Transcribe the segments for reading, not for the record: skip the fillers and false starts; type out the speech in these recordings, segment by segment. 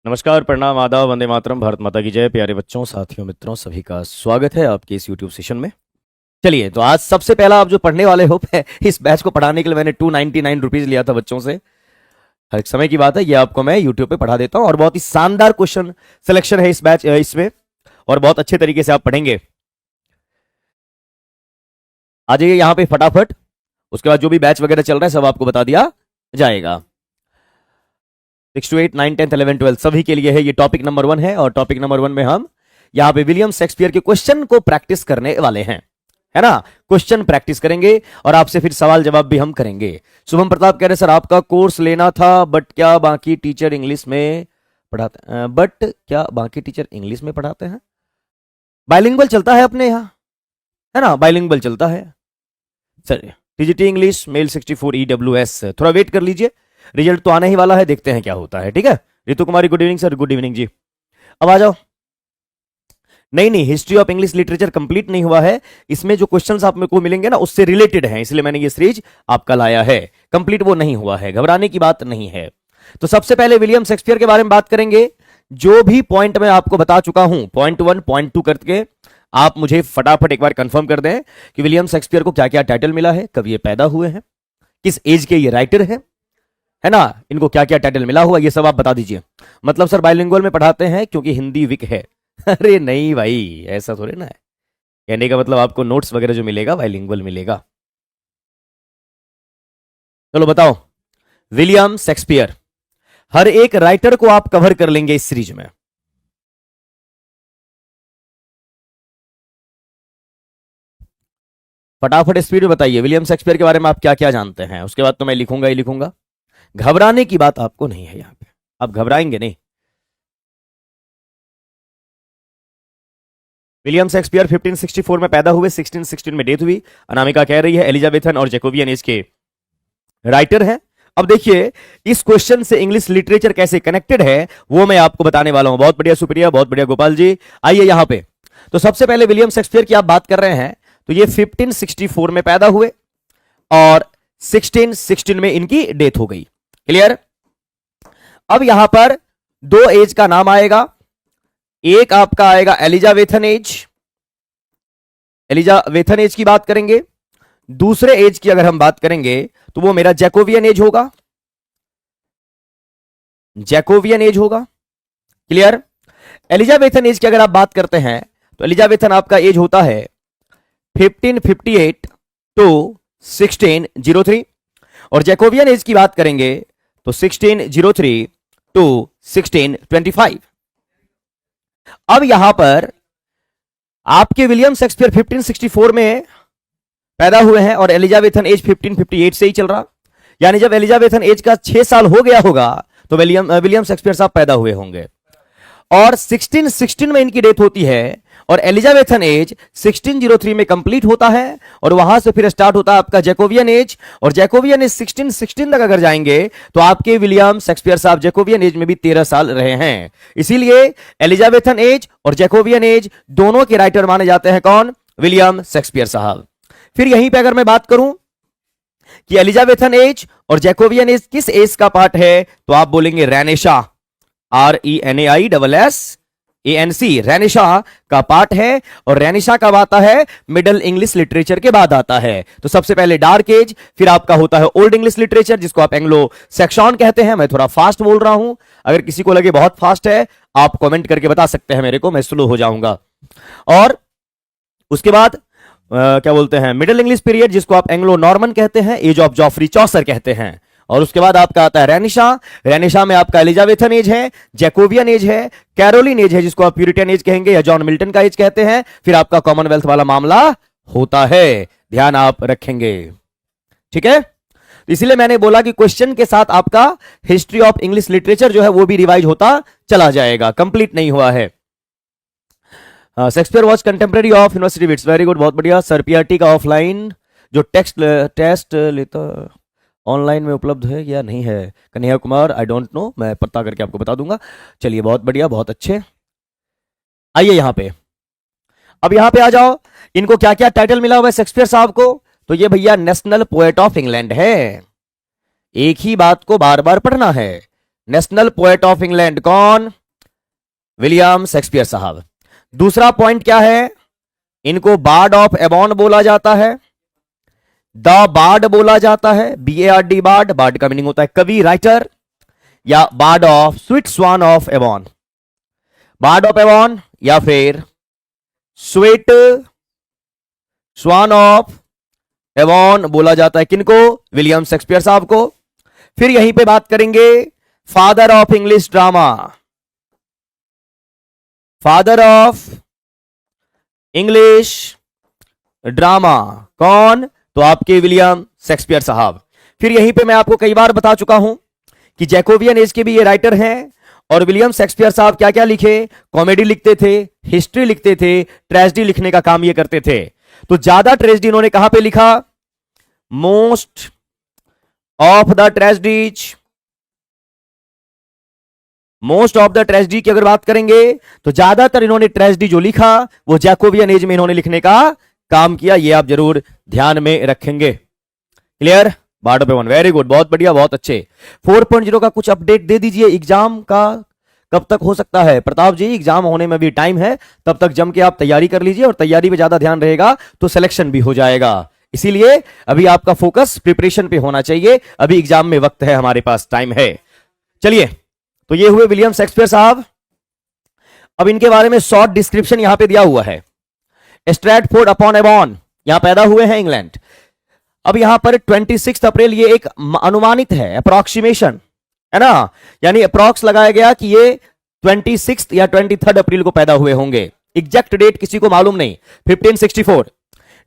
नमस्कार, प्रणाम, आदाब, वंदे मातरम, भारत माता की जय। प्यारे बच्चों, साथियों, मित्रों, सभी का स्वागत है आपके इस YouTube सेशन में। चलिए, तो आज सबसे पहला आप जो पढ़ने वाले हो, इस बैच को पढ़ाने के लिए मैंने 299 रुपीज लिया था बच्चों से। हर एक समय की बात है, ये आपको मैं YouTube पे पढ़ा देता हूं और बहुत ही शानदार क्वेश्चन सिलेक्शन है इस बैच इसमें, और बहुत अच्छे तरीके से आप पढ़ेंगे। आ जाइए यहाँ पे फटाफट, उसके बाद जो भी बैच वगैरह चल रहा है सब आपको बता दिया जाएगा। 6 to 8, 9, 10, 11, 12 सभी के लिए है। ये टॉपिक नंबर 1 है और टॉपिक नंबर 1 में हम यहाँ पे विलियम शेक्सपियर के क्वेश्चन को प्रैक्टिस करने वाले हैं, है ना। क्वेश्चन प्रैक्टिस करेंगे और आपसे फिर सवाल जवाब भी हम करेंगे। शुभम प्रताप कह रहे सर आपका कोर्स लेना था, बट क्या बाकी टीचर इंग्लिश में पढ़ाते हैं? बाइलिंगुअल चलता है अपने यहाँ, है ना, बाइलिंगुअल चलता है। Sir TGT English male 64 EWS, थोड़ा वेट कर लीजिए, रिजल्ट तो आने ही वाला है, देखते हैं क्या होता है। ठीक है, Ritu Kumari good evening sir. Good evening जी, अब आ जाओ। नहीं, history of English literature complete नहीं हुआ है। इसमें जो क्वेश्चंस आप मेरे को मिलेंगे ना, उससे रिलेटेड हैं, इसलिए मैंने ये सीरीज आपका लाया है। कंप्लीट वो नहीं हुआ है, घबराने की बात नहीं है। तो सबसे पहले विलियम शेक्सपियर के बारे में बात करेंगे। जो भी पॉइंट मैं आपको बता चुका हूं, पॉइंट 1, पॉइंट 2 करके आप मुझे फटाफट एक बार कंफर्म कर दें कि विलियम शेक्सपियर को क्या क्या टाइटल मिला है, कब ये पैदा हुए हैं, किस एज के ये राइटर है ना, इनको क्या क्या टाइटल मिला हुआ, ये सब आप बता दीजिए। मतलब सर बाइलिंगुअल में पढ़ाते हैं क्योंकि हिंदी वीक है। अरे नहीं भाई, ऐसा थोड़े ना है। कहने का मतलब आपको नोट्स वगैरह जो मिलेगा बाइलिंगुअल मिलेगा। चलो बताओ, विलियम शेक्सपियर, हर एक राइटर को आप कवर कर लेंगे इस सीरीज में। फटाफट स्पीड में बताइए, विलियम शेक्सपियर के बारे में आप क्या क्या जानते हैं। उसके बाद तो मैं लिखूंगा ही लिखूंगा, घबराने की बात आपको नहीं है। यहां पे आप घबराएंगे नहीं। विलियम शेक्सपियर 1564 में पैदा हुए, 1616 में डेथ हुई। अनामिका कह रही है एलिजाबेथन और जैकोबियन एज के राइटर हैं। अब देखिए, इस क्वेश्चन से इंग्लिश लिटरेचर कैसे कनेक्टेड है वो मैं आपको बताने वाला हूं। बहुत बढ़िया, सुप्रिया, बहुत बढ़िया गोपाल जी। आइए यहां पे, तो सबसे पहले विलियम शेक्सपियर की आप बात कर रहे हैं, तो ये 1564 में पैदा हुए और 1616 में इनकी डेथ हो गई। क्लियर। अब यहां पर दो एज का नाम आएगा, एक आपका आएगा एलिजाबेथन एज, एलिजाबेथन एज की बात करेंगे। दूसरे एज की अगर हम बात करेंगे तो वो मेरा जैकोबियन एज होगा, जैकोबियन एज होगा। क्लियर। एलिजाबेथन एज की अगर आप बात करते हैं तो एलिजाबेथन आपका एज होता है 1558 टू 1603, और जैकोबियन एज की बात करेंगे तो 1603 टू 1625। अब यहां पर आपके विलियम शेक्सपियर 1564 में पैदा हुए हैं और एलिजाबेथन एज 1558 से ही चल रहा, यानी जब एलिजाबेथन एज का 6 साल हो गया होगा तो विलियम शेक्सपियर साहब पैदा हुए होंगे, और 1616 में इनकी डेथ होती है, और एलिजाबेथन एज 1603 में कंप्लीट होता है, और वहां से फिर स्टार्ट होता है आपका जैकोबियन एज, और जैकोबियन एज 1616 तक अगर जाएंगे तो आपके विलियम शेक्सपियर साहब जैकोबियन एज में भी 13 साल रहे हैं। इसीलिए एलिजाबेथन एज और जैकोबियन एज दोनों के राइटर माने जाते हैं कौन? विलियम शेक्सपियर साहब। फिर यहीं पे अगर मैं बात करूं कि एलिजाबेथन एज और जैकोबियन एज किस एज का पार्ट है, तो आप बोलेंगे रेनेशा, RENAISSANC, रेनेशा का पार्ट है, और रेनेशा कब आता है? मिडल इंग्लिश लिटरेचर के बाद आता है। तो सबसे पहले डार्क एज, फिर आपका होता है ओल्ड इंग्लिश लिटरेचर, जिसको आप एंग्लो सैक्सन कहते हैं। मैं थोड़ा फास्ट बोल रहा हूं, अगर किसी को लगे बहुत फास्ट है आप कमेंट करके बता सकते हैं मेरे को, मैं स्लो हो जाऊंगा। और उसके बाद क्या बोलते हैं, मिडिल इंग्लिश पीरियड, जिसको आप एंग्लो नॉर्मन कहते हैं, एज ऑफ जॉफरी चौसर कहते हैं। और उसके बाद आपका आता है रेनिशा, रेनिशा में आपका एलिजाबेथन एज है, जैकोबियन एज है, कैरोलिन एज है, जिसको आप प्यूरिटन एज कहेंगे या जॉन मिल्टन का एज कहते हैं। फिर आपका कॉमनवेल्थ वाला मामला होता है, ध्यान आप रखेंगे, ठीक है। इसलिए मैंने बोला कि क्वेश्चन के साथ आपका हिस्ट्री ऑफ इंग्लिश लिटरेचर जो है वो भी रिवाइज होता चला जाएगा, कंप्लीट नहीं हुआ है। Shakespeare was contemporary of university wits, very good, बहुत बढ़िया। सर पीआरटी का ऑफलाइन जो टेस्ट लेता ऑनलाइन में उपलब्ध है या नहीं है? Kanhaiya Kumar, I don't know, मैं पता करके आपको बता दूंगा। चलिए बहुत बढ़िया, बहुत अच्छे। आइए यहां पे, अब यहां पे आ जाओ, इनको क्या क्या टाइटल मिला हुआ है शेक्सपियर साहब को? तो ये भैया नेशनल पोएट ऑफ इंग्लैंड है। एक ही बात को बार बार पढ़ना है, नेशनल पोएट ऑफ इंग्लैंड कौन? विलियम शेक्सपियर साहब। दूसरा पॉइंट क्या है? इनको बार्ड ऑफ एवॉन बोला जाता है, द बार्ड बोला जाता है, BARD बार्ड। बार्ड का मीनिंग होता है कवि, राइटर, या bard of sweet swan of Avon, bard of Avon या फिर स्वीट स्वान ऑफ एवॉन बोला जाता है किनको? विलियम शेक्सपियर साहब को। फिर यहीं पे बात करेंगे father of English drama, father of English drama कौन? तो आपके विलियम शेक्सपियर साहब। फिर यहीं पे मैं आपको कई बार बता चुका हूं कि जैकोबियन एज के भी ये राइटर हैं, और विलियम शेक्सपियर साहब क्या क्या लिखे? कॉमेडी लिखते थे, हिस्ट्री लिखते थे, ट्रेजेडी लिखने का काम ये करते थे। तो ज्यादा ट्रेजेडी इन्होंने कहां पे लिखा? Most of the tragedies, most of the tragedy की अगर बात करेंगे तो ज्यादातर इन्होंने ट्रेजेडी जो लिखा वो जैकोबियन एज में इन्होंने लिखने का काम किया। ये आप जरूर ध्यान में रखेंगे। Clear? Bard of Avon, very good, बहुत बढ़िया, बहुत अच्छे। 4.0 का कुछ अपडेट दे दीजिए, एग्जाम का कब तक हो सकता है? प्रताप जी, एग्जाम होने में भी टाइम है, तब तक जम के आप तैयारी कर लीजिए, और तैयारी पे ज्यादा ध्यान रहेगा तो सिलेक्शन भी हो जाएगा। इसीलिए अभी आपका फोकस प्रिपरेशन पे होना चाहिए, अभी एग्जाम में वक्त है, हमारे पास टाइम है। चलिए, तो ये हुए विलियम शेक्सपियर साहब। अब इनके बारे में शॉर्ट डिस्क्रिप्शन यहां पे दिया हुआ है। स्ट्रैटफोर्ड अपॉन एवॉन, यहां पैदा हुए हैं, इंग्लैंड। अब यहां पर 26 अप्रैल, ये एक अनुमानित है, अप्रोक्सीमेशन है ना, यानी अप्रोक्स लगाया गया कि ये 26 या 23 अप्रैल को पैदा हुए होंगे। एग्जैक्ट डेट किसी को मालूम नहीं। 1564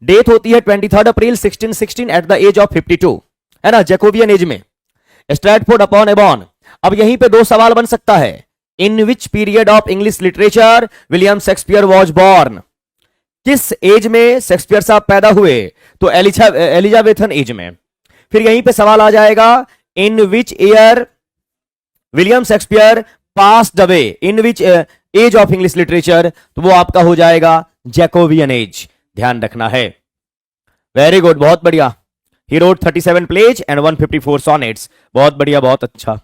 डेथ होती है, 23 April 1616 at the age of 52, है ना, जैकोबियन एज में। Stratford upon Avon. अब यहीं पे दो सवाल बन सकता है, in which period of English literature William Shakespeare was born? किस एज में शेक्सपियर साहब पैदा हुए? तो एलिजाबेथन एज में। फिर यहीं पे सवाल आ जाएगा, in which year William Shakespeare passed away, in which age of English literature? तो वो आपका हो जाएगा जैकोबियन एज, ध्यान रखना है। वेरी गुड, बहुत बढ़िया। He wrote 37 plays and 154 sonnets, बहुत बढ़िया, बहुत अच्छा।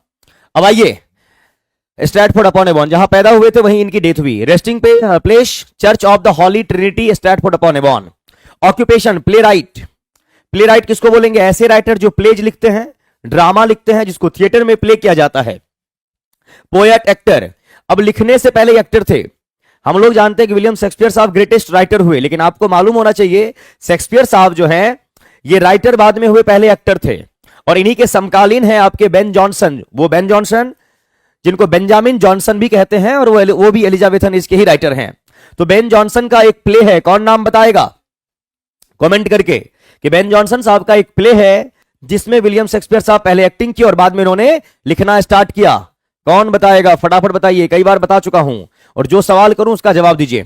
अब आइए, स्ट्रैटफोर्ड अपॉन एवॉन, जहां पैदा हुए थे वहीं इनकी डेथ हुई। Resting place church of the Holy Trinity, Stratford upon Avon. Occupation playwright. Playwright किसको बोलेंगे? ऐसे राइटर जो प्लेज लिखते हैं, ड्रामा लिखते हैं, जिसको थिएटर में प्ले किया जाता है। पोएट एक्टर, अब लिखने से पहले एक्टर थे। हम लोग जानते हैं कि विलियम शेक्सपियर साहब ग्रेटेस्ट राइटर हुए, लेकिन आपको मालूम होना चाहिए शेक्सपियर साहब जो हैं ये राइटर बाद में हुए, पहले एक्टर थे। और इन्हीं के समकालीन हैं आपके बेन जॉनसन, वो बेन जॉनसन जिनको बेंजामिन जॉनसन भी कहते हैं, और वो भी एलिजाबेथन एज के ही राइटर हैं। तो बेन जॉनसन का एक प्ले है, कौन नाम बताएगा कमेंट करके, कि बेन जॉनसन साहब का एक प्ले है जिसमें विलियम शेक्सपियर साहब पहले एक्टिंग की और बाद में इन्होंने लिखना स्टार्ट किया। कौन बताएगा? फटाफट बताइए, कई बार बता चुका हूं, और जो सवाल करूं उसका जवाब दीजिए।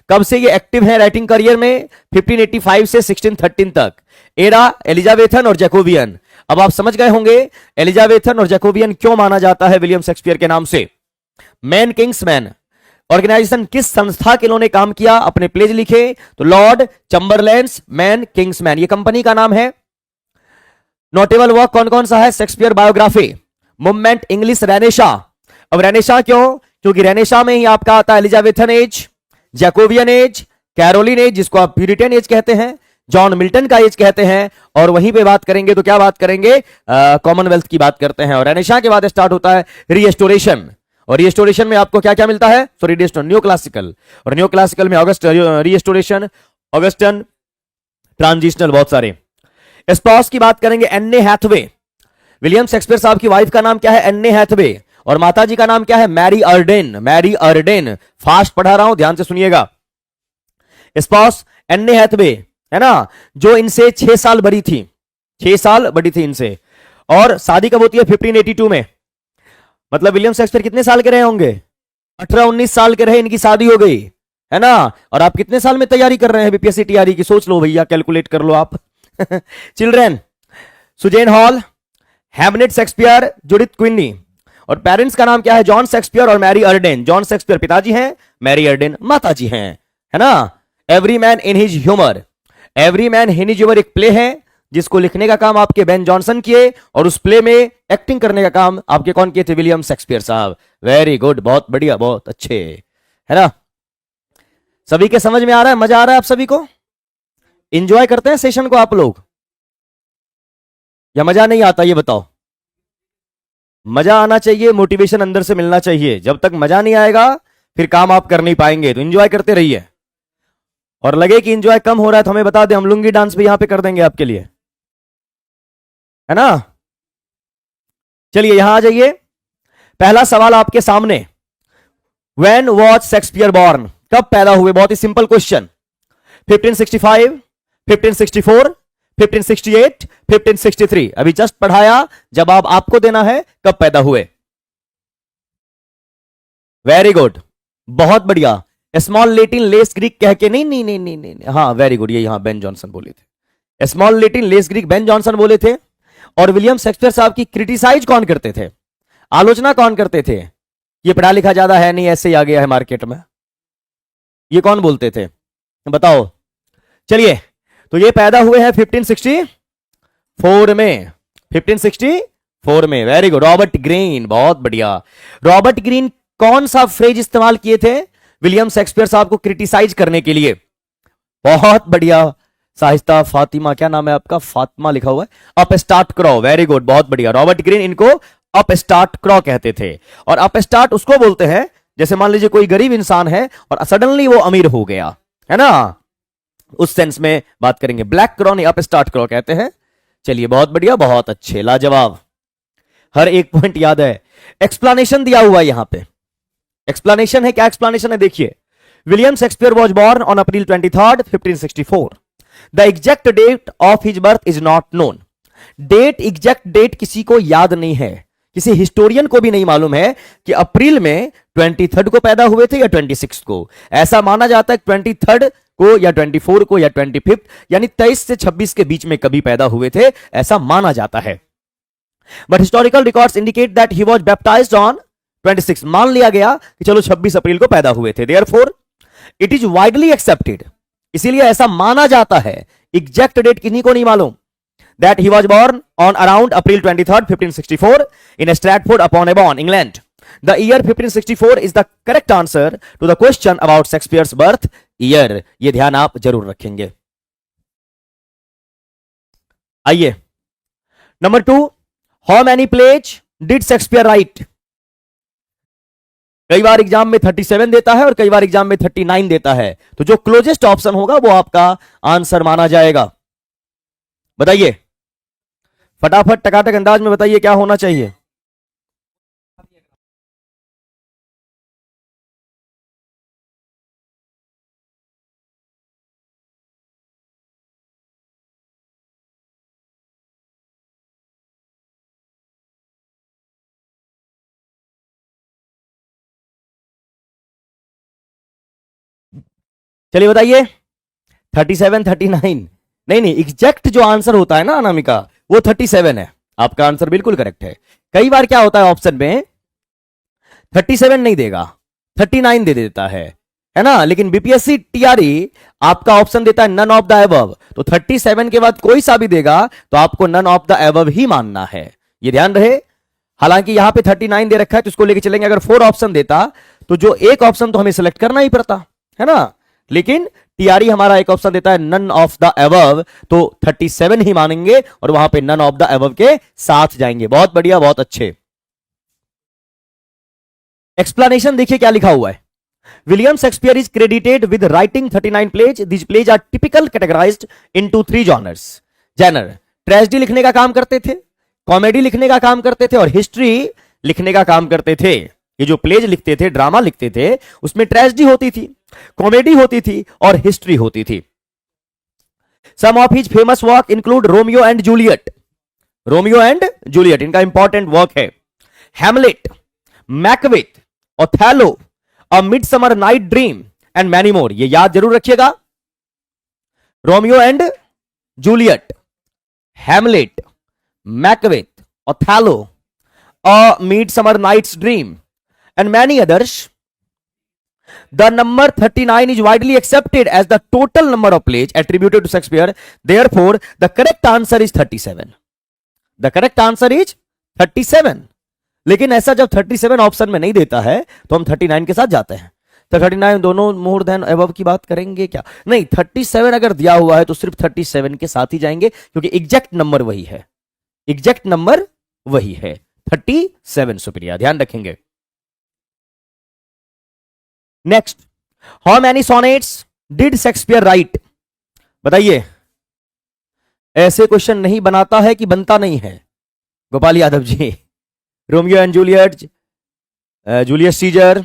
कब से ये एक्टिव है राइटिंग करियर में? 1585 से 1613 तक। एरा एलिजाबेथन और जैकोबियन। अब आप समझ गए होंगे एलिजाबेथन और जैकोबियन क्यों माना जाता है विलियम शेक्सपियर के नाम से। मैन किंग्स मैन ऑर्गेनाइजेशन, किस संस्था के इन्होंने काम किया, अपने प्लेज लिखे? तो Lord Chamberlain's Men King's Men, ये कंपनी का नाम है। नोटेबल वर्क कौन कौन सा है? Shakespeare biography, movement English renaissance. अब रेनेशा क्यों? क्योंकि रेनेशा में ही आपका आता है Elizabethan age, Jacobean age, Caroline age जिसको आप प्यूरिटन एज कहते हैं, जॉन मिल्टन का एज कहते हैं। और वहीं पे बात करेंगे तो क्या बात करेंगे? कॉमनवेल्थ की बात करते हैं। और रेनेशा के बाद स्टार्ट होता है रिस्टोरेशन, और रिस्टोरेशन में आपको क्या क्या मिलता है? सॉरी, न्यू क्लासिकल, और न्यू क्लासिकल में ऑगस्ट रिस्टोरेशन, ऑगस्टन, ट्रांजिशनल, बहुत सारे। स्पाउस की बात करेंगे, एन्ने हैथवे। विलियम शेक्सपियर साहब की वाइफ का नाम क्या है? एन्ने हैथवे। और माता जी का नाम क्या है? Mary Arden, Mary Arden. Fast पढ़ा रहा हूं, ध्यान से सुनिएगा। स्पाउस एन्ने हैथवे, है ना, जो इनसे 6 साल बड़ी थी, 6 साल बड़ी थी इनसे। और शादी कब होती है? 1582 में। मतलब विलियम शेक्सपियर कितने साल के रहे होंगे? 18-19 साल के रहे, इनकी शादी हो गई, है ना। और आप कितने साल में तैयारी कर रहे हैं बीपीएससी टीआरई की? सोच लो भैया, कैलकुलेट कर लो आप। Children, Susanna Hall, Hamnet Shakespeare, Judith Quiney. और पेरेंट्स का नाम क्या है? जॉन शेक्सपियर और मैरी अर्डेन। जॉन शेक्सपियर पिताजी हैं, मैरी अर्डेन माताजी हैं, है ना। Every man in his humour, every man in his humour एक प्ले है जिसको लिखने का काम आपके बेन जॉनसन किए और उस प्ले में एक्टिंग करने का काम आपके कौन किए थे? विलियम शेक्सपियर साहब। वेरी गुड, बहुत बढ़िया, बहुत अच्छे, है ना? सभी के समझ में आ रहा है? मजा आ रहा है आप सभी को? इंजॉय करते हैं सेशन को आप लोग या मजा नहीं आता? ये बताओ। मजा आना चाहिए, मोटिवेशन अंदर से मिलना चाहिए। जब तक मजा नहीं आएगा फिर काम आप कर नहीं पाएंगे। तो इंजॉय करते रहिए, और लगे कि इंजॉय कम हो रहा है तो हमें बता दें, हम लुंगी डांस भी यहां पे कर देंगे आपके लिए, है ना? चलिए यहां आ जाइए। पहला सवाल आपके सामने, व्हेन वॉज शेक्सपियर बॉर्न? कब पैदा हुए? बहुत ही सिंपल क्वेश्चन। 1565, 1564, 1568, 1563। अभी जस्ट पढ़ाया, जवाब आपको देना है कब पैदा हुए। वेरी गुड, बहुत बढ़िया। स्मॉल लेटिन लेस ग्रीक कह के नहीं नहीं नहीं नहीं नहीं, हाँ वेरी गुड, ये यहां बेन जॉनसन बोले थे। Small Latin less Greek Ben Jonson बोले थे। और विलियम शेक्सपियर साहब की क्रिटिसाइज कौन करते थे? आलोचना कौन करते थे? ये पढ़ा लिखा ज्यादा है नहीं, ऐसे ही आ गया है मार्केट में, ये कौन बोलते थे बताओ? चलिए, तो ये पैदा हुए हैं 1564 में, 1564 में। वेरी गुड, रॉबर्ट ग्रीन, बहुत बढ़िया। रॉबर्ट ग्रीन कौन सा फ्रेज इस्तेमाल किए थे विलियम शेक्सपियर साहब को क्रिटिसाइज करने के लिए? बहुत बढ़िया। साहिस्ता फातिमा, क्या नाम है आपका? फातिमा लिखा हुआ है। अप स्टार्ट क्रॉ, वेरी गुड, बहुत बढ़िया। रॉबर्ट ग्रीन इनको अप स्टार्ट क्रॉ कहते थे। और अप स्टार्ट उसको बोलते हैं जैसे मान लीजिए कोई गरीब इंसान है और सडनली वो अमीर हो गया, है ना? उस सेंस में बात करेंगे। ब्लैक क्रॉ नहीं, अप स्टार्ट क्रॉ कहते हैं। चलिए बहुत बढ़िया, बहुत अच्छे, लाजवाब, हर एक पॉइंट याद है। एक्सप्लेनेशन दिया हुआ है यहां पे, एक्सप्लेनेशन है। क्या एक्सप्लेनेशन है? देखिए, William Shakespeare was born on April 23, 1564। The exact date of his birth is not known. Date, exact date किसी को याद नहीं है, किसी हिस्टोरियन को भी नहीं मालूम है कि अप्रैल में 23 को पैदा हुए थे या 26 को। ऐसा माना जाता है 23 को या 24 को या 25, यानी 23 से 26 के बीच में कभी पैदा हुए थे, ऐसा माना जाता है। But historical records indicate that he was baptised on 26। मान लिया गया कि चलो 26 अप्रैल को पैदा हुए थे। Therefore it is widely accepted, इसीलिए ऐसा माना जाता है, एग्जैक्ट डेट किन्हीं को नहीं मालूम, that he was born on around April 23rd, 1564 in Stratford upon Avon, England. The year 1564 is the correct answer to the question about Shakespeare's birth year. ये ध्यान आप जरूर रखेंगे। आइए, number 2, how many plays did Shakespeare write? कई बार exam में 37 देता है और कई बार एग्जाम में 39 देता है, तो जो क्लोजेस्ट ऑप्शन होगा वो आपका आंसर माना जाएगा। बताइए फटाफट, टकाटक अंदाज में बताइए क्या होना चाहिए। चलिए बताइए, 37, 39? नहीं नहीं, एग्जैक्ट जो आंसर होता है ना अनामिका, वो 37 है। आपका आंसर बिल्कुल करेक्ट है। कई बार क्या होता है ऑप्शन में 37 नहीं देगा, 39 दे देता है ना? लेकिन बीपीएससी टीआरई आपका ऑप्शन देता है नन ऑफ द एबव, तो 37 के बाद कोई सा भी देगा तो आपको नन ऑफ द एबव ही मानना है, ये ध्यान रहे। हालांकि यहां पे 39 दे रखा है तो इसको लेके चलेंगे। अगर 4 ऑप्शन देता तो जो एक ऑप्शन तो हमें सिलेक्ट करना ही पड़ता, है ना? लेकिन टीआरई हमारा एक ऑप्शन देता है नन ऑफ द एबव, तो 37 ही मानेंगे और वहां पे नन ऑफ द एबव के साथ जाएंगे। बहुत बढ़िया, बहुत अच्छे। एक्सप्लेनेशन देखिए क्या लिखा हुआ है। William Shakespeare is credited with writing 39 plays. This plays are typical categorised into 3 genres. Genre, tragedy लिखने का काम करते थे, कॉमेडी लिखने का काम करते थे और हिस्ट्री लिखने का काम करते थे। ये जो प्लेज लिखते थे, ड्रामा लिखते थे, उसमें ट्रेजेडी होती थी, कॉमेडी होती थी और हिस्ट्री होती थी। Some of his famous work include Romeo and Juliet. Romeo and Juliet इनका इंपॉर्टेंट वर्क है। Hamlet, Macbeth, Othello, a midsummer night dream and many more. ये याद जरूर रखिएगा। Romeo and Juliet, Hamlet, Macbeth, Othello, a midsummer night's dream and many others The number 39 is widely accepted as the total number of plays attributed to Shakespeare. Therefore, the correct answer is 37. The correct answer is 37. लेकिन ऐसा जब 37 option में नहीं देता है तो हम 39 के साथ जाते हैं। तो 39 दोनों मोर देन अबव की बात करेंगे क्या? नहीं, 37 अगर दिया हुआ है तो सिर्फ 37 के साथ ही जाएंगे, क्योंकि एग्जैक्ट नंबर वही है। एग्जैक्ट नंबर वही है 37। सुप्रिया, ध्यान रखेंगे। Next, how many sonnets did Shakespeare right? बताइए। ऐसे क्वेश्चन नहीं बनाता है कि बनता नहीं है। Gopal Yadav ji, Romeo and Juliet, Julius Caesar,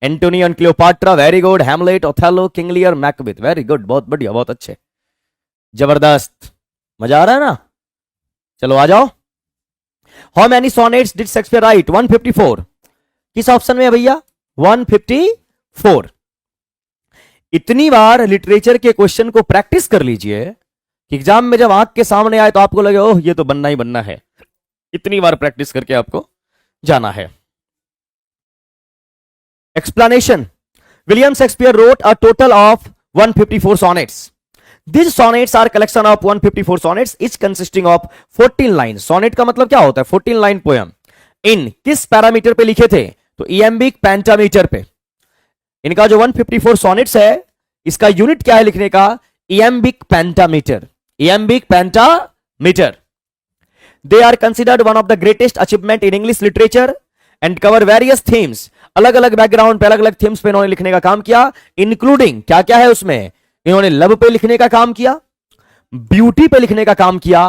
Antony and Cleopatra, very good. Hamlet, Othello, King Lear, Macbeth, very good, बहुत बढ़िया, बहुत अच्छे, जबरदस्त, मजा आ रहा है ना? चलो आ जाओ। How many sonnets did Shakespeare right? 154। किस ऑप्शन में है भैया? 154। इतनी बार लिटरेचर के क्वेश्चन को प्रैक्टिस कर लीजिए कि एग्जाम में जब आंख के सामने आए तो आपको लगे ओह ये तो बनना ही बनना है। इतनी बार प्रैक्टिस करके आपको जाना है। Explanation, William Shakespeare wrote a total of 154 sonnets. These sonnets are collection of 154 sonnets, each consisting of 14 lines. Sonnet का मतलब क्या होता है? 14 लाइन पोयम। इन किस पैरामीटर पे लिखे थे? तो इयम्बिक पेंटामीटर पे। इनका जो 154 sonnets है, इसका यूनिट क्या है लिखने का? Iambic pentameter. Iambic pentameter. They are considered one of the greatest achievement in English literature and cover various themes. अलग अलग बैकग्राउंड पे अलग अलग थीम्स पे इन्होंने लिखने का काम किया, इंक्लूडिंग क्या क्या है उसमें? इन्होंने लव पे लिखने का काम किया, ब्यूटी पे लिखने का काम किया,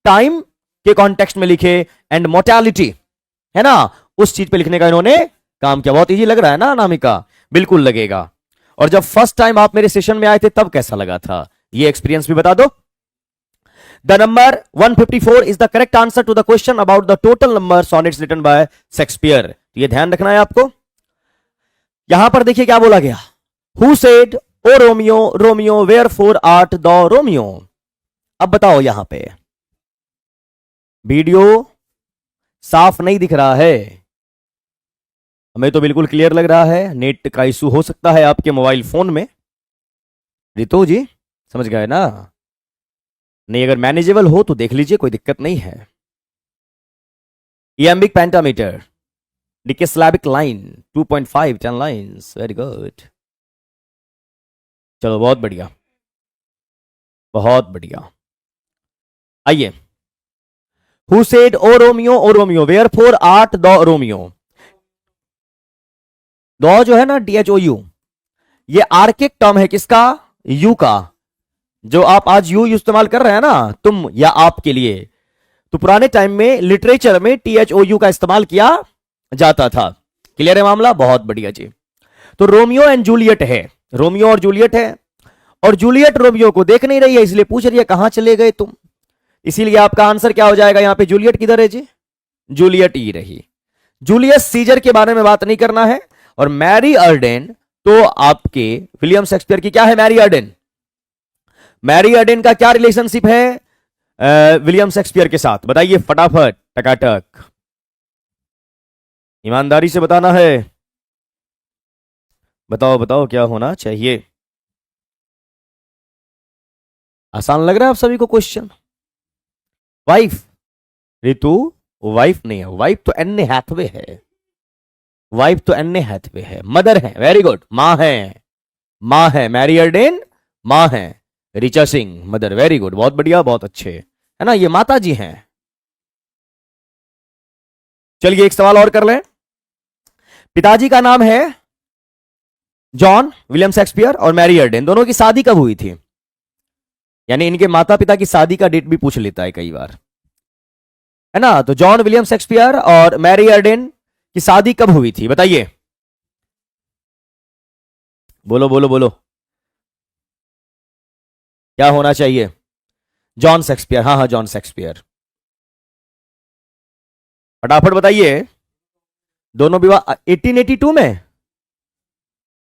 टाइम के कॉन्टेक्स्ट में लिखे, एंड मोर्टेलिटी, है ना, उस चीज पे लिखने का इन्होंने काम किया। बहुत इजी लग रहा है ना अनामिका? बिल्कुल लगेगा। और जब फर्स्ट टाइम आप मेरे सेशन में आए थे तब कैसा लगा था, ये एक्सपीरियंस भी बता दो। The number 154 is the correct answer to the question about the total number sonnets written by Shakespeare. ये ध्यान रखना है आपको। यहां पर देखिए क्या बोला गया। Who said, "O Romeo, Romeo, wherefore art thou Romeo?" अब बताओ यहां पे वीडियो साफ नहीं दिख रहा है, हमें तो बिल्कुल क्लियर लग रहा है। नेट का इशू हो सकता है आपके मोबाइल फोन में। रितु जी समझ गए ना? नहीं, अगर मैनेजेबल हो तो देख लीजिए, कोई दिक्कत नहीं है। Iambic pentameter, decasyllabic line 2.5 10 lines, very good. चलो बहुत बढ़िया, बहुत बढ़िया। आइए, who said O Romeo, O Romeo, wherefore art the Romeo. दो जो है ना, DHOU, ये आर्किक टर्म है किसका? यू का। जो आप आज यू इस्तेमाल कर रहे हैं ना, तुम या आप के लिए, तो पुराने टाइम में लिटरेचर में THOU का इस्तेमाल किया जाता था। क्लियर है मामला? बहुत बढ़िया जी। तो रोमियो एंड जूलियट है, रोमियो और जूलियट है, और जूलियट रोमियो को देख नहीं रही है, इसलिए पूछ रही है कहां चले गए तुम। इसीलिए आपका आंसर क्या हो जाएगा यहां पे? जूलियट किधर है जी? जूलियट ही रही। जूलियस सीजर के बारे में बात नहीं करना है। और मैरी अर्डेन तो आपके विलियम शेक्सपियर की क्या है? Mary Arden. मैरी अर्डेन का क्या रिलेशनशिप है विलियम शेक्सपियर के साथ? बताइए फटाफट, टकाटक, ईमानदारी से बताना है। बताओ बताओ क्या होना चाहिए? आसान लग रहा है आप सभी को क्वेश्चन? वाइफ, रितु वाइफ नहीं है, वाइफ तो एन्ने हैथवे है, वाइफ तो एन्ने हैथवे है। मदर है, वेरी गुड, मां है, मां है। मैरी अर्डेन मां है, Richa Singh mother, very good, बहुत बढ़िया, बहुत अच्छे, है ना, ये माता जी हैं। चलिए एक सवाल और कर लें। पिताजी का नाम है जॉन विलियम शेक्सपियर और मैरी अर्डेन, दोनों की शादी कब हुई थी? यानी इनके माता पिता की शादी का डेट भी पूछ लेता है कई बार, है ना। तो जॉन विलियम शेक्सपियर और मैरी अर्डेन की शादी कब हुई थी? बताइए, बोलो बोलो बोलो, क्या होना चाहिए? जॉन शेक्सपियर, हाँ हाँ जॉन शेक्सपियर, फटाफट बताइए। दोनों विवाह 1882 में,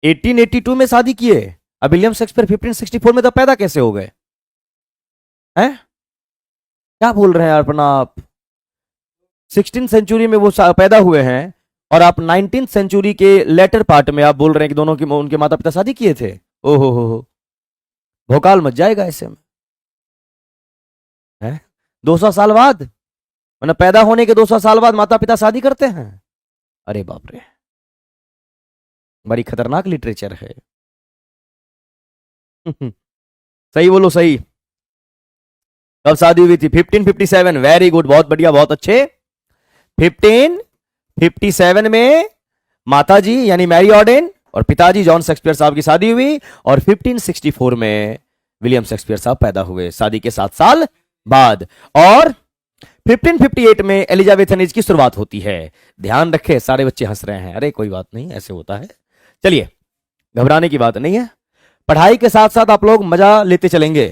1882 में शादी किए। अब विलियम शेक्सपियर 1564 में तो पैदा कैसे हो गए हैं? क्या बोल रहे हैं अपना आप? 16th सेंचुरी में वो पैदा हुए हैं, और आप 19th सेंचुरी के लेटर पार्ट में आप बोल रहे हैं कि दोनों की उनके माता पिता शादी किए थे। ओहो हो, भोकाल मच जाएगा ऐसे में है। 200 साल बाद, मतलब पैदा होने के 200 साल बाद माता पिता शादी करते हैं। अरे बाप रे, बड़ी खतरनाक लिटरेचर है। सही बोलो सही। कब शादी हुई थी? 1557। वेरी गुड, बहुत बढ़िया, बहुत अच्छे। 1557 में माता जी यानी मैरी ऑडेन और पिताजी जॉन शेक्सपियर साहब की शादी हुई, और 1564 में विलियम शेक्सपियर साहब पैदा हुए, शादी के 7 साल बाद। और 1558 में एलिजाबेथनेज की शुरुआत होती है। ध्यान रखे, सारे बच्चे हंस रहे हैं। अरे कोई बात नहीं, ऐसे होता है। चलिए, घबराने की बात नहीं है। पढ़ाई के साथ साथ आप लोग मजा लेते चलेंगे,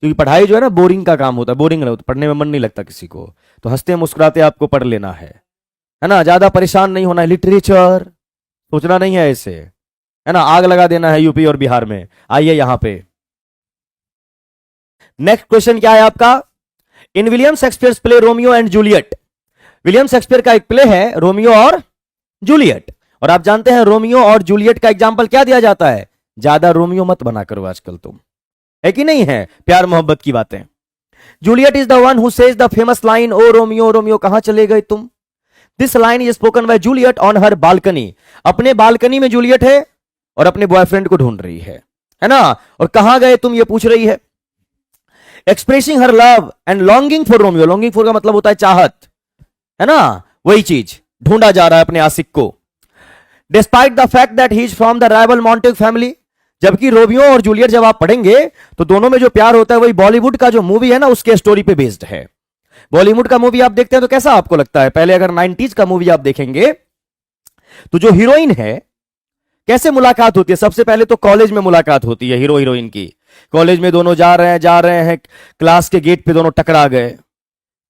क्योंकि पढ़ाई जो है ना बोरिंग का काम होता है, बोरिंग नहीं होता, पढ़ने में मन नहीं लगता किसी को, तो हंसते मुस्कुराते आपको पढ़ लेना है ना। ज्यादा परेशान नहीं होना है, लिटरेचर सोचना नहीं है ऐसे, है ना। आग लगा देना है यूपी और बिहार में। आइए यहां पे नेक्स्ट क्वेश्चन क्या है आपका। In William Shakespeare play Romeo and Juliet, William Shakespeare का एक प्ले है रोमियो और जूलियट, और आप जानते हैं रोमियो और जूलियट का एग्जाम्पल क्या दिया जाता है? ज्यादा रोमियो मत बना करो आजकल तुम, है कि नहीं है, प्यार मोहब्बत की बातें। Juliet is the one who says the famous line, O Romeo Romeo कहां चले गए तुम। This line is spoken by Juliet on her balcony. अपने बालकनी में जूलियट है और अपने बॉयफ्रेंड को ढूंढ रही है ना, और कहां गए तुम ये पूछ रही है। Expressing her love and longing for Romeo, longing for का मतलब होता है चाहत, है ना, वही चीज ढूंढा जा रहा है अपने आशिक को। Despite the fact that he is from the rival Montague family, जबकि रोमियो और जूलियट जब आप पढ़ेंगे तो दोनों में जो प्यार होता है वही बॉलीवुड का जो मूवी है ना उसके स्टोरी पे बेस्ड है। बॉलीवुड का मूवी आप देखते हैं तो कैसा आपको लगता है? पहले अगर 90s का मूवी आप देखेंगे तो जो हीरोइन है कैसे मुलाकात होती है? सबसे पहले तो कॉलेज में मुलाकात होती है हीरो हीरोइन की। कॉलेज में दोनों जा रहे हैं, क्लास के गेट पे दोनों टकरा गए,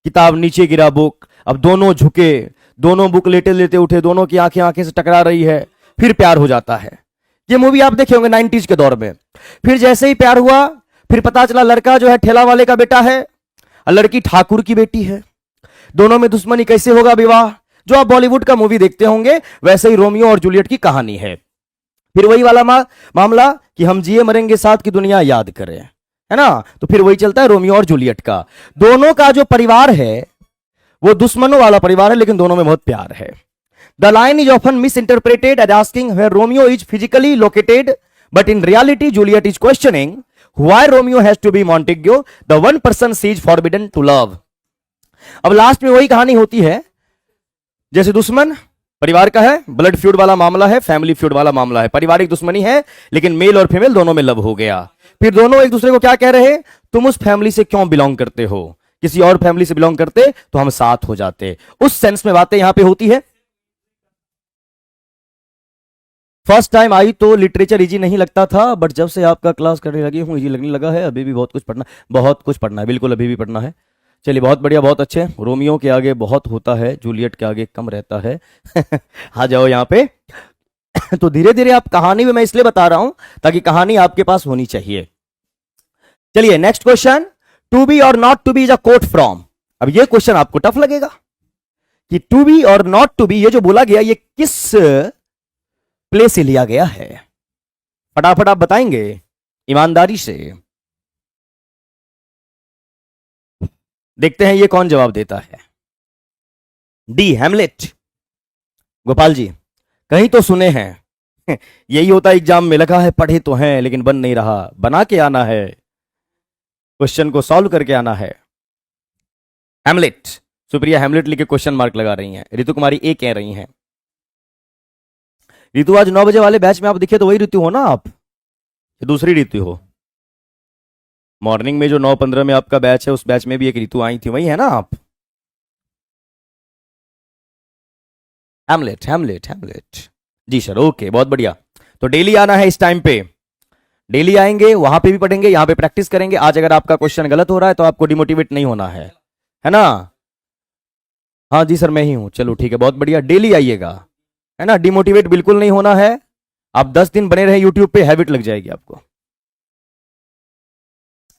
किताब नीचे गिरा, बुक, अब दोनों झुके, दोनों बुक लेते लेते उठे, दोनों की आंखें आंखें से टकरा रही है, फिर प्यार हो जाता है। ये मूवी आप देखे होंगे 90s के दौर में। फिर जैसे ही प्यार हुआ, फिर पता चला लड़का जो है ठेला वाले का बेटा है और लड़की ठाकुर की बेटी है। दोनों में दुश्मनी, कैसे होगा विवाह? जो आप बॉलीवुड का मूवी देखते होंगे वैसे ही रोमियो और जूलियट की कहानी है। फिर वही वाला मामला कि हम जिए मरेंगे साथ की दुनिया याद करें, है ना। तो फिर वही चलता है रोमियो और जूलियट का। दोनों का जो परिवार है वो दुश्मनों वाला परिवार है, लेकिन दोनों में बहुत प्यार है। The line is often misinterpreted as asking where Romeo is physically located, but in reality, Juliet is questioning why Romeo has to be Montague, the one person she is forbidden to love. अब last में वही कहानी होती है, जैसे दुश्मन परिवार का है, ब्लड फ्यूड वाला मामला है, फैमिली फ्यूड वाला मामला है, पारिवारिक दुश्मनी है, लेकिन मेल और फीमेल दोनों में लव हो गया। फिर दोनों एक दूसरे को क्या कह रहे हैं? तुम उस फैमिली से क्यों बिलोंग करते हो, किसी और फैमिली से बिलोंग करते तो हम साथ हो जाते। उस सेंस में बातें यहां पे होती है। फर्स्ट टाइम आई तो लिटरेचर इजी नहीं लगता था, बट जब से आपका क्लास करने लगी हूं इजी लगने लगा है। अभी भी बहुत कुछ पढ़ना, बहुत कुछ पढ़ना है, बिल्कुल अभी भी पढ़ना है। चलिए बहुत बढ़िया, बहुत अच्छे। रोमियो के आगे बहुत होता है, जूलियट के आगे कम रहता है। आ जाओ यहाँ पे। तो धीरे धीरे आप कहानी में, मैं इसलिए बता रहा हूं ताकि कहानी आपके पास होनी चाहिए। चलिए नेक्स्ट क्वेश्चन, टू बी और not to be is a quote from. अब ये क्वेश्चन आपको टफ लगेगा कि टू बी और नॉट टू बी ये जो बोला गया ये किस प्ले से लिया गया है। फटाफट आप बताएंगे ईमानदारी से। देखते हैं ये कौन जवाब देता है। D, Hamlet. गोपाल जी कहीं तो सुने हैं। यही होता है एग्जाम में, लगा है पढ़े तो हैं लेकिन बन नहीं रहा, बना के आना है, क्वेश्चन को सॉल्व करके आना है। हैमलेट, सुप्रिया हैमलेट लिखे क्वेश्चन मार्क लगा रही हैं। ऋतु कुमारी ए कह रही हैं। ऋतु आज 9 बजे वाले बैच में आप दिखे तो वही ऋतु हो ना आप, दूसरी ऋतु हो? मॉर्निंग में जो 9:15 में आपका बैच है उस बैच में भी एक ऋतु आई थी, वही है ना आप? हैमलेट हैमलेट हैमलेट, जी सर, ओके, बहुत बढ़िया। तो डेली आना है इस टाइम पे, डेली आएंगे, वहां पे भी पढ़ेंगे, यहां पे प्रैक्टिस करेंगे। आज अगर आपका क्वेश्चन गलत हो रहा है तो आपको डिमोटिवेट नहीं होना है ना। हाँ जी सर मैं ही हूं, चलो ठीक है, बहुत बढ़िया। डेली आइएगा, है ना, डिमोटिवेट बिल्कुल नहीं होना है। आप 10 दिन बने रहे यूट्यूब पे, हैबिट लग जाएगी आपको।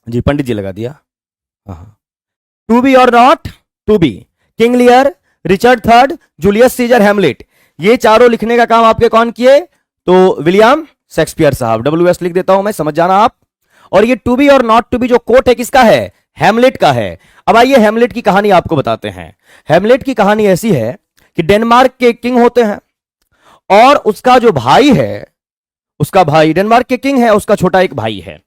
जी पंडित जी लगा दिया। हाँ, टू बी और not to be, King Lear, Richard third, Julius Caesar, Hamlet, ये चारों लिखने का काम आपके कौन किए? तो विलियम शेक्सपियर साहब। WS लिख देता हूं मैं, समझ जाना आप। और ये टू बी और नॉट टू बी जो कोट है किसका है? हैमलेट का है। अब आइए हैमलेट की कहानी आपको बताते हैं। हैमलेट की कहानी ऐसी है कि डेनमार्क के किंग होते हैं और उसका जो भाई है, उसका भाई डेनमार्क के किंग है, उसका छोटा एक भाई है।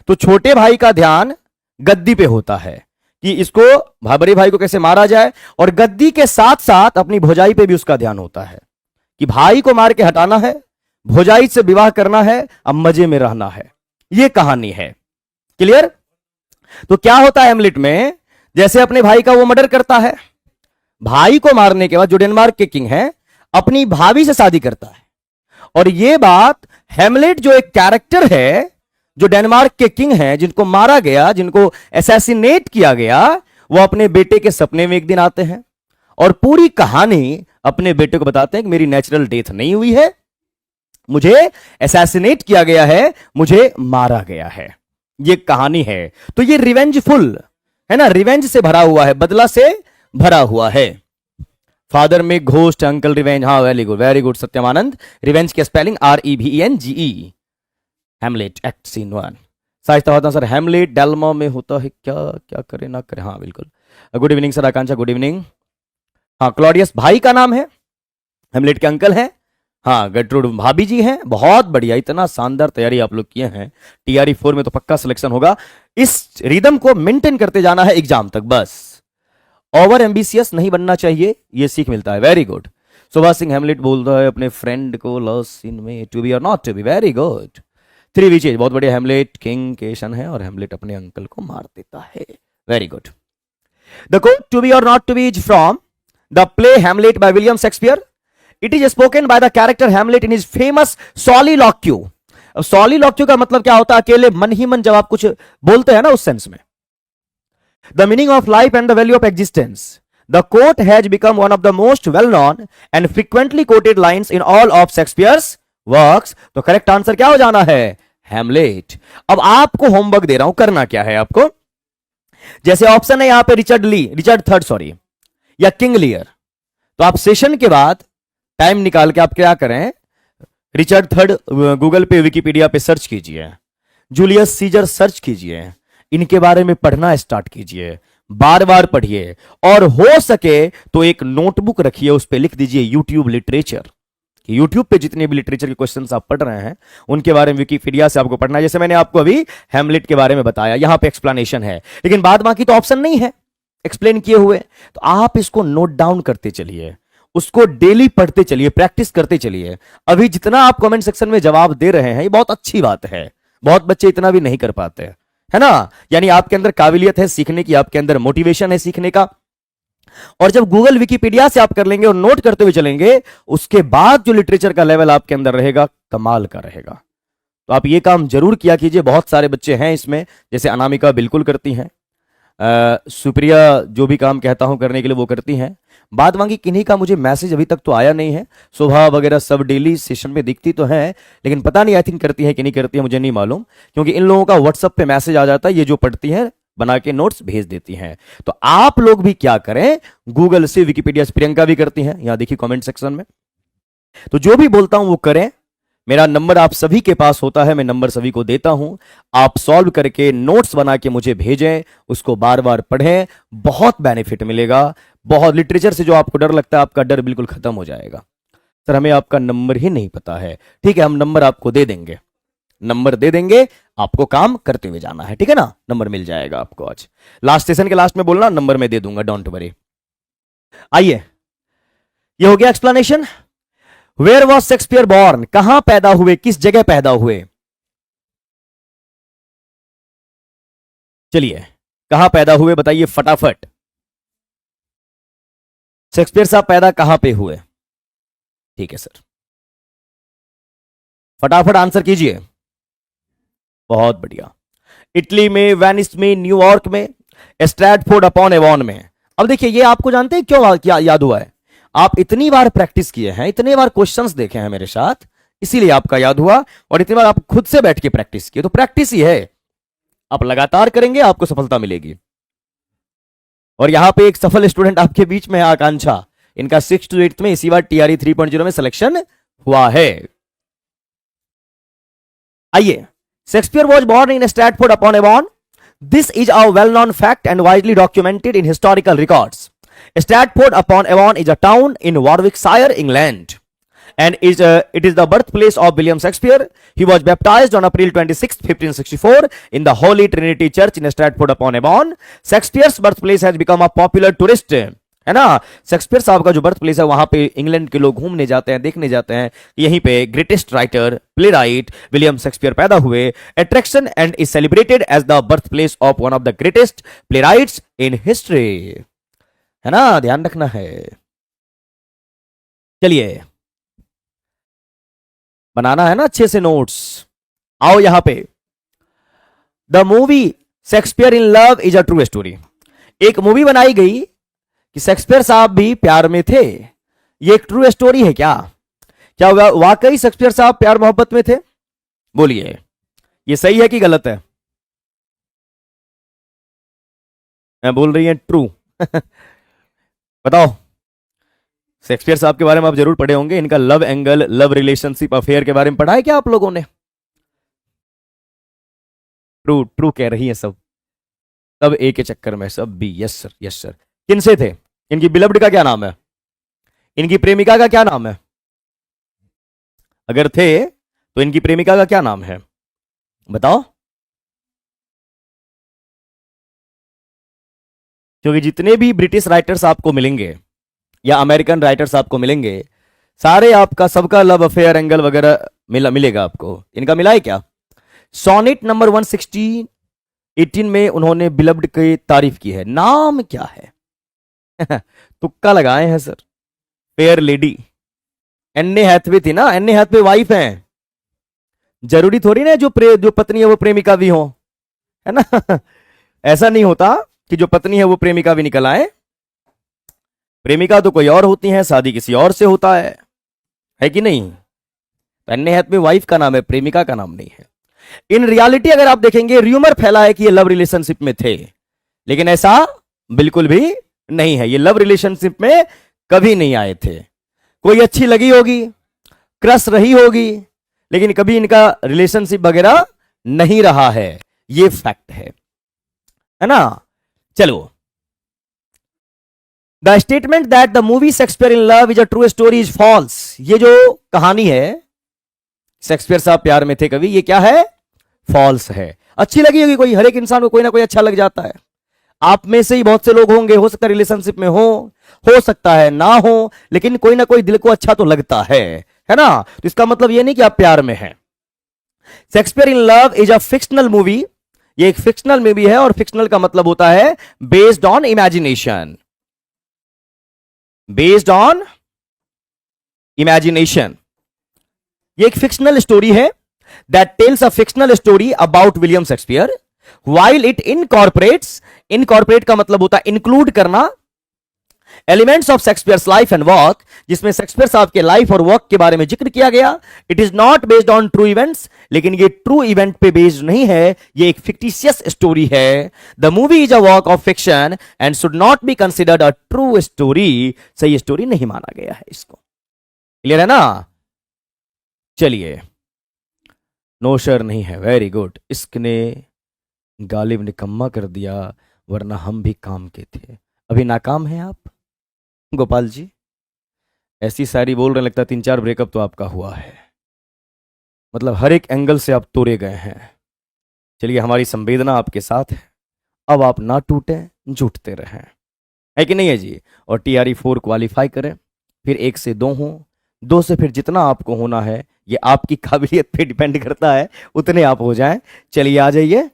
तो छोटे भाई का ध्यान गद्दी पे होता है कि इसको बड़े भाई को कैसे मारा जाए, और गद्दी के साथ साथ अपनी भौजाई पे भी उसका ध्यान होता है कि भाई को मार के हटाना है, भौजाई से विवाह करना है, अब मजे में रहना है। यह कहानी है। क्लियर? तो क्या होता है हेमलेट में, जैसे अपने भाई का वो मर्डर करता है, भाई को मारने के बाद जो डेनमार्क के किंग है अपनी भाभी से शादी करता है। और यह बात हेमलेट जो एक कैरेक्टर है, जो डेनमार्क के किंग हैं, जिनको मारा गया, जिनको असैसिनेट किया गया, वो अपने बेटे के सपने में एक दिन आते हैं और पूरी कहानी अपने बेटे को बताते हैं कि मेरी नेचुरल डेथ नहीं हुई है, मुझे असैसिनेट किया गया है, मुझे मारा गया है। ये कहानी है। तो ये रिवेंजफुल है ना, रिवेंज से भरा हुआ है, बदला से भरा हुआ है। फादर में घोस्ट, अंकल रिवेंज। हाँ वेरी गुड सत्यमानंद। रिवेंज की स्पेलिंग REVENGE। हेमलेट एक्ट सीन 1। साहित्य होता सर हेमलेट डेल्मा में होता है क्या? क्या करे ना करे। हाँ बिल्कुल। गुड इवनिंग सर आकांक्षा, गुड इवनिंग। हाँ क्लॉडियस भाई का नाम है, हेमलेट के अंकल हैं। हाँ गटरूड भाभी जी हैं। बहुत बढ़िया, इतना शानदार तैयारी आप लोग किए हैं। TRE 4 में तो पक्का सिलेक्शन होगा। इस रिदम को मेंटेन करते जाना है एग्जाम तक, बस ओवर एम्बिशियस नहीं बनना चाहिए, ये सीख मिलता है। Very good. Subhash Singh Hamlet बोलता है अपने फ्रेंड को लास्ट सीन में टू बी और not to be. Very good. 3 witches, बहुत बढ़िया। हेमलेट किंग केशन है और हेमलेट अपने अंकल को मार देता है। Very good. The quote to be और not to be is from the play Hamlet by William Shakespeare. It is spoken by the character Hamlet in his famous soliloquy. अब सॉलिलॉक्यू का मतलब क्या होता है? अकेले मन ही मन जब आप कुछ बोलते हैं ना, उस सेंस में। The meaning of life and the value of existence. The quote has become one of the most well-known and frequently quoted lines in all of Shakespeare's works. तो करेक्ट आंसर क्या हो जाना है? हैमलेट। अब आपको homework दे रहा हूं, करना क्या है आपको? जैसे ऑप्शन है यहां पे रिचर्ड थर्ड सॉरी, या किंग लियर। तो आप सेशन के बाद टाइम निकाल के आप क्या करें, रिचर्ड थर्ड गूगल पे विकिपीडिया पे सर्च कीजिए, जूलियस सीजर सर्च कीजिए, इनके बारे में पढ़ना स्टार्ट कीजिए, बार बार पढ़िए, और हो सके तो एक नोटबुक रखिए, उस पर लिख दीजिए यूट्यूब लिटरेचर। यूट्यूब पे जितने भी लिटरेचर के क्वेश्चंस आप पढ़ रहे हैं उनके बारे में विकिपीडिया से आपको पढ़ना है। जैसे मैंने आपको अभी हैमलेट के बारे में बताया, यहां पे एक्सप्लेनेशन है, लेकिन बाद बाकी तो ऑप्शन नहीं है एक्सप्लेन किए हुए। तो आप इसको नोट डाउन करते चलिए, उसको डेली पढ़ते चलिए, प्रैक्टिस करते चलिए। अभी जितना आप कमेंट सेक्शन में जवाब दे रहे हैं ये बहुत अच्छी बात है, बहुत बच्चे इतना भी नहीं कर पाते हैं, है ना। यानी आपके अंदर काबिलियत है सीखने की, आपके अंदर मोटिवेशन है सीखने का। और जब गूगल विकिपीडिया से आप कर लेंगे और नोट करते हुए चलेंगे, उसके बाद जो लिटरेचर का लेवल आपके अंदर रहेगा कमाल का रहेगा। तो आप ये काम जरूर किया कीजिए। बहुत सारे बच्चे हैं इसमें, जैसे अनामिका बिल्कुल करती हैं, सुप्रिया जो भी काम कहता हूं करने के लिए वो करती हैं। बाद बाकी किन्हीं का मुझे मैसेज अभी तक तो आया नहीं है। शोभा वगैरह सब डेली सेशन में दिखती तो है, लेकिन पता नहीं आई थिंक करती है कि नहीं करती है, मुझे नहीं मालूम, क्योंकि इन लोगों का व्हाट्सएप पे मैसेज आ जाता है, ये जो पढ़ती है बना के नोट्स भेज देती हैं। तो आप लोग भी क्या करें, गूगल से विकिपीडिया से, प्रियंका भी करती हैं, यहां देखिए कमेंट सेक्शन में। तो जो भी बोलता हूं वो करें। मेरा नंबर आप सभी के पास होता है, मैं नंबर सभी को देता हूं, आप सॉल्व करके नोट्स बना के मुझे भेजें, उसको बार बार पढ़ें, बहुत बेनिफिट मिलेगा। बहुत लिटरेचर से जो आपको डर लगता है, आपका डर बिल्कुल खत्म हो जाएगा। सर हमें आपका नंबर ही नहीं पता है, ठीक है हम नंबर आपको दे देंगे, नंबर दे देंगे, आपको काम करते हुए जाना है, ठीक है ना। नंबर मिल जाएगा आपको आज लास्ट सेशन के लास्ट में बोलना, नंबर में दे दूंगा, डोंट वरी। आइए, ये हो गया explanation. Where was Shakespeare born? कहां पैदा हुए, किस जगह पैदा हुए? चलिए कहां पैदा हुए बताइए फटाफट। शेक्सपियर साहब पैदा कहां पे हुए? ठीक है सर, फटाफट आंसर कीजिए। बहुत बढ़िया। इटली में, वेनिस में, न्यूयॉर्क में, स्ट्रैटफोर्ड अपॉन एवॉन में। अब देखिए ये आपको जानते हैं क्यों क्या याद हुआ है? आप इतनी बार प्रैक्टिस किए हैं, इतने बार क्वेश्चंस देखे हैं मेरे साथ, इसीलिए आपका याद हुआ। और इतनी बार आप खुद से बैठ के प्रैक्टिस किए, तो प्रैक्टिस ही है, आप लगातार करेंगे आपको सफलता मिलेगी। और यहां पे एक सफल स्टूडेंट आपके बीच में है, आकांक्षा, इनका 6 to 8 में इसी बार टीआरई 3.0 में सिलेक्शन हुआ है। आइए, Shakespeare was born in Stratford upon Avon. This is a well known fact and widely documented in historical records. Stratford upon Avon is a town in Warwickshire, England, and it is the birthplace of William Shakespeare. He was baptized on April 26, 1564 in the Holy Trinity Church in Stratford upon Avon. Shakespeare's birthplace has become a popular tourist, है ना। Shakespeare साहब का जो birth place है वहां पे England के लोग घूमने जाते हैं, देखने जाते हैं। यहीं पे greatest writer playwright William Shakespeare पैदा हुए। Attraction and is celebrated as the birth place of one of the greatest playwrights in history, है ना, ध्यान रखना है। चलिए, बनाना है ना अच्छे से नोट्स। आओ यहां पे, the movie Shakespeare in love is a true story. एक मूवी बनाई गई कि शेक्सपियर साहब भी प्यार में थे। ये एक ट्रू स्टोरी है क्या? क्या वाकई शेक्सपियर साहब प्यार मोहब्बत में थे? बोलिए, ये सही है कि गलत है? मैं बोल रही है ट्रू। बताओ, शेक्सपियर साहब के बारे में आप जरूर पढ़े होंगे। इनका love angle, love relationship affair के बारे में पढ़ा है क्या आप लोगों ने? ट्रू ट्रू कह रही है सब एक के चक्कर में सब भी। Yes sir, yes sir. किनसे थे? इनकी बिलव्ड का क्या नाम है? इनकी प्रेमिका का क्या नाम है? अगर थे तो इनकी प्रेमिका का क्या नाम है बताओ? क्योंकि जितने भी ब्रिटिश राइटर्स आपको मिलेंगे या अमेरिकन राइटर्स आपको मिलेंगे, सारे आपका सबका लव अफेयर एंगल वगैरह मिलेगा आपको। इनका मिला है क्या? सोनेट नंबर 118 में उन्होंने बिलव्ड की तारीफ की है। नाम क्या है? तुक्का लगाए हैं सर। Fair lady. एन्ने हैथवे थी ना, एन्ने हैथवे वाइफ है। जरूरी थोड़ी ना जो पत्नी है वो प्रेमिका भी हो, है ना। ऐसा नहीं होता कि जो पत्नी है वो प्रेमिका भी निकल आए। प्रेमिका तो कोई और होती है, शादी किसी और से होता है कि नहीं? एन्ने हैथवे वाइफ का नाम है, प्रेमिका का नाम नहीं है। इन रियलिटी अगर आप देखेंगे, र्यूमर फैला है कि ये लव रिलेशनशिप में थे, लेकिन ऐसा बिल्कुल भी नहीं है। ये लव रिलेशनशिप में कभी नहीं आए थे। कोई अच्छी लगी होगी, क्रश रही होगी, लेकिन कभी इनका रिलेशनशिप वगैरह नहीं रहा है। ये फैक्ट है ना। चलो, the statement that the movie Shakespeare in love is a true story is false. ये जो कहानी है शेक्सपियर साहब प्यार में थे कभी, ये क्या है? फॉल्स है। अच्छी लगी होगी कोई, हर एक इंसान को कोई ना कोई अच्छा लग जाता है। आप में से ही बहुत से लोग होंगे, हो सकता है रिलेशनशिप में हो सकता है ना हो, लेकिन कोई ना कोई दिल को अच्छा तो लगता है ना। तो इसका मतलब ये नहीं कि आप प्यार में हैं। Shakespeare in love is a fictional movie. ये एक फिक्शनल मूवी है, और फिक्शनल का मतलब होता है based on imagination. Based on imagination. ये एक फिक्शनल स्टोरी है that tells a fictional story about William Shakespeare while it incorporate का मतलब होता है इंक्लूड करना elements of Shakespeare's life and work, जिसमें शेक्सपियर साहब के लाइफ और वर्क के बारे में जिक्र किया गया। It is not based on true events, लेकिन ये ट्रू इवेंट पे बेस्ड नहीं है, ये एक फिक्टिशियस स्टोरी है। The movie is a work of fiction and should not be considered a true story. सही स्टोरी नहीं माना गया है इसको। क्लियर है ना? चलिए, नो सर नहीं है, वेरी गुड। इसने गालिब निकम्मा कर दिया, वरना हम भी काम के थे। अभी नाकाम हैं आप गोपाल जी। ऐसी शायरी बोल रहे, लगता है 3-4 ब्रेकअप तो आपका हुआ है। मतलब हर एक एंगल से आप तोड़े गए हैं। चलिए, हमारी संवेदना आपके साथ है। अब आप ना टूटे, जुटते रहें, है कि नहीं है जी? और TRE 4 क्वालिफाई करें, फिर 1 से 2 हो, 2 से फिर जितना आपको होना है, ये आपकी काबिलियत पे डिपेंड करता है, उतने आप हो जाएं। चलिए, आ जाइए।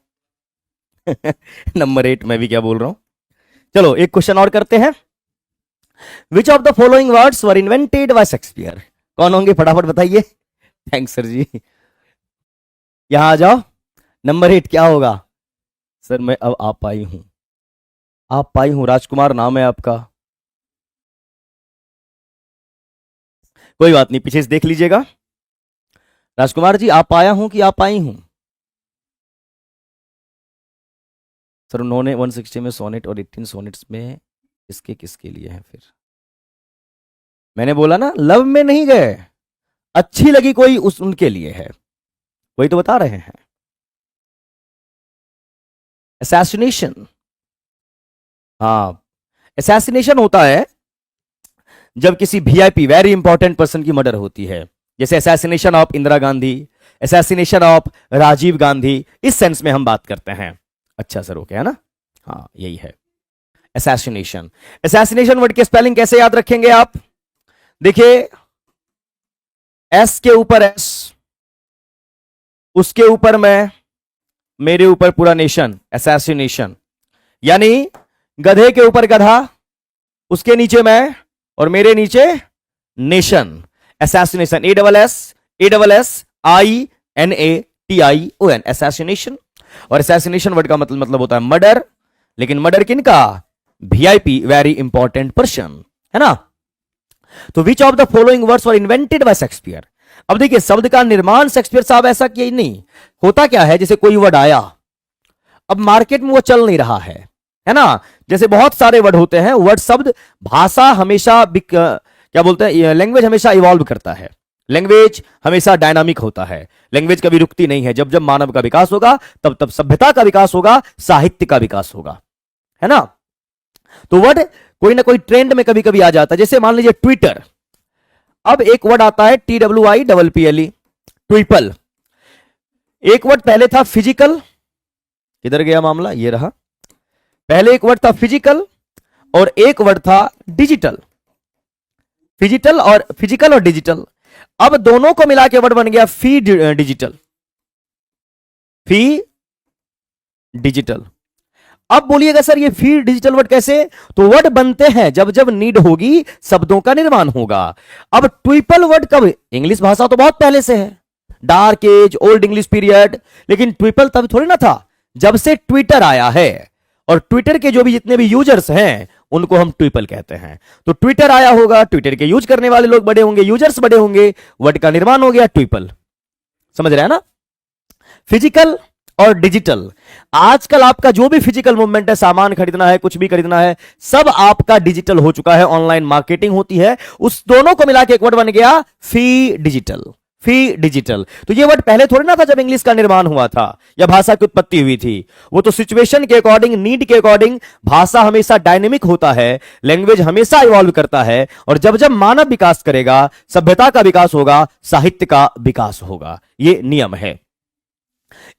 नंबर 8, मैं भी क्या बोल रहा हूं। चलो, एक क्वेश्चन और करते हैं। Which of the following words were invented by Shakespeare? कौन होंगे फटाफट बताइए। थैंक्स सर जी। यहां आ जाओ। नंबर 8 क्या होगा? सर मैं अब आप पाई हूं, राजकुमार नाम है आपका। कोई बात नहीं, पीछे से देख लीजिएगा। राजकुमार जी, आप आया हूं कि आप आई हूं? सर उन्होंने 160 में सोनेट और 18 सोनेट्स में किसके लिए है फिर? मैंने बोला ना, लव में नहीं गए, अच्छी लगी कोई उस उनके लिए है, वही तो बता रहे हैं। असैसिनेशन, हाँ, असैसिनेशन होता है जब किसी वीआईपी वेरी इंपॉर्टेंट पर्सन की मर्डर होती है, जैसे assassination of Indira Gandhi, assassination of Rajiv Gandhi, इस सेंस में हम बात करते हैं। अच्छा सर, ओके है ना, हाँ यही है असैसिनेशन। असैसिनेशन वर्ड की स्पेलिंग कैसे याद रखेंगे आप? देखिए, एस के ऊपर एस, उसके ऊपर मैं, मेरे ऊपर पूरा नेशन, असैसिनेशन। यानी गधे के ऊपर गधा, उसके नीचे मैं, और मेरे नीचे नेशन। Assassination, ASSINATION, assassination. और असैसिनेशन वर्ड का मतलब होता है मर्डर, लेकिन मर्डर किनका? वीआईपी, वेरी इंपॉर्टेंट पर्सन, है ना। तो which of the following words were invented by Shakespeare? अब देखिए, शब्द का निर्माण शेक्सपियर साहब ऐसा किया ही नहीं। होता क्या है, जैसे कोई वर्ड आया, अब मार्केट में वो चल नहीं रहा है ना। जैसे बहुत सारे वर्ड होते हैं, वर्ड शब्द, भाषा हमेशा क्या बोलते हैं, लैंग्वेज हमेशा इवॉल्व करता है, लैंग्वेज हमेशा डायनामिक होता है, लैंग्वेज कभी रुकती नहीं है। जब जब मानव का विकास होगा, तब तब सभ्यता का विकास होगा, साहित्य का विकास होगा, है ना। तो वर्ड कोई ना कोई ट्रेंड में कभी कभी आ जाता है। जैसे मान लीजिए ट्विटर, अब एक वर्ड आता है TWIPPLE, ट्विपल। एक वर्ड पहले था फिजिकल, किधर गया मामला, ये रहा। पहले एक वर्ड था फिजिकल और एक वर्ड था डिजिटल, फिजिकल और डिजिटल। अब दोनों को मिला के वर्ड बन गया फी डिजिटल, फी डिजिटल। अब बोलिएगा सर ये फी डिजिटल वर्ड कैसे? तो वर्ड बनते हैं जब जब नीड होगी, शब्दों का निर्माण होगा। अब ट्विपल वर्ड कब? इंग्लिश भाषा तो बहुत पहले से है, dark age, old English period, लेकिन ट्विपल तब थोड़ी ना था, जब से ट्विटर आया है। और ट्विटर के जो भी जितने भी यूजर्स हैं, उनको हम ट्विपल कहते हैं। तो ट्विटर आया होगा, ट्विटर के यूज करने वाले लोग बड़े होंगे, यूजर्स बड़े होंगे, वर्ड का निर्माण हो गया ट्विपल। समझ रहे हैं ना। फिजिकल और डिजिटल, आजकल आपका जो भी फिजिकल मूवमेंट है, सामान खरीदना है, कुछ भी खरीदना है, सब आपका डिजिटल हो चुका है, ऑनलाइन मार्केटिंग होती है, उस दोनों को मिला के एक वर्ड बन गया फी डिजिटल, फी डिजिटल। तो ये वर्ड पहले थोड़ी ना था जब इंग्लिश का निर्माण हुआ था या भाषा की उत्पत्ति हुई थी। वो तो सिचुएशन के अकॉर्डिंग, नीड के अकॉर्डिंग, भाषा हमेशा डायनेमिक होता है, लैंग्वेज हमेशा इवॉल्व करता है, और जब जब मानव विकास करेगा, सभ्यता का विकास होगा, साहित्य का विकास होगा, ये नियम है।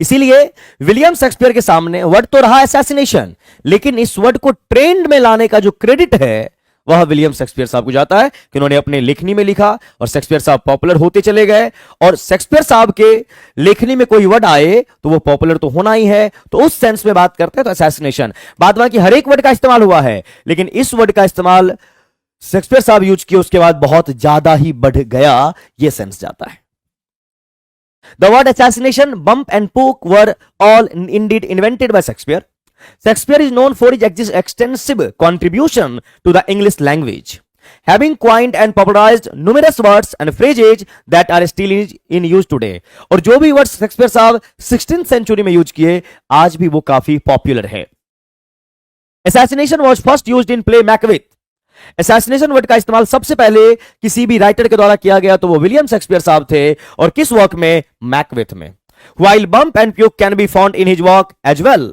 इसीलिए विलियम शेक्सपियर के सामने वर्ड तो रहा असैसिनेशन, लेकिन इस वर्ड को ट्रेंड में लाने का जो क्रेडिट है, वह विलियम शेक्सपियर साहब को जाता है कि उन्होंने अपने लेखनी में लिखा, और शेक्सपियर साहब पॉपुलर होते चले गए। और शेक्सपियर साहब के लेखनी में कोई वर्ड आए तो वो पॉपुलर तो होना ही है, तो उस सेंस में बात करते हैं तो असैसिनेशन। बाद बाकी हर एक वर्ड का इस्तेमाल हुआ है, लेकिन इस वर्ड का इस्तेमाल शेक्सपियर साहब यूज किए, उसके बाद बहुत ज्यादा ही बढ़ गया, ये सेंस जाता है। The word assassination, bump and poke were all indeed invented by Shakespeare. Shakespeare is known for his extensive contribution to the English language, having coined and popularized numerous words and phrases that are still in use today. और जो भी words Shakespeare साहब 16th century में use किए, आज भी वो काफी पॉपुलर है। Assassination was first used in play Macbeth. Assassination word का इस्तेमाल सबसे पहले किसी भी राइटर के द्वारा किया गया तो वो विलियम शेक्सपियर साहब थे, और किस वर्क में? मैकबेथ में। While bump and puke can be found in his work as well.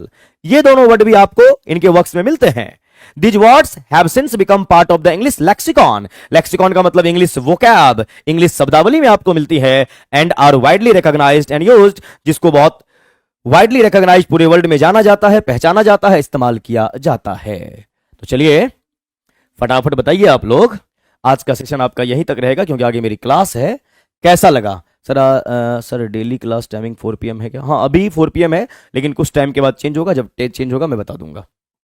ये दोनों वर्ड भी आपको इनके वर्क्स में मिलते हैं। These words have since become part of the English lexicon. Lexicon का मतलब इंग्लिश वोकैब, इंग्लिश शब्दावली में आपको मिलती है, and are widely recognized and used, जिसको बहुत वाइडली रिकॉग्नाइज्ड पूरे वर्ल्ड में जाना जाता है, पहचाना जाता है, इस्तेमाल किया जाता है। तो चलिए फटाफट बताइए आप लोग, आज का सेशन आपका यहीं तक रहेगा क्योंकि आगे मेरी क्लास है। कैसा लगा sir? Sir daily class timing 4 PM है क्या? हाँ, अभी 4 PM है, लेकिन कुछ टाइम के बाद चेंज होगा, जब चेंज होगा मैं बता दूंगा।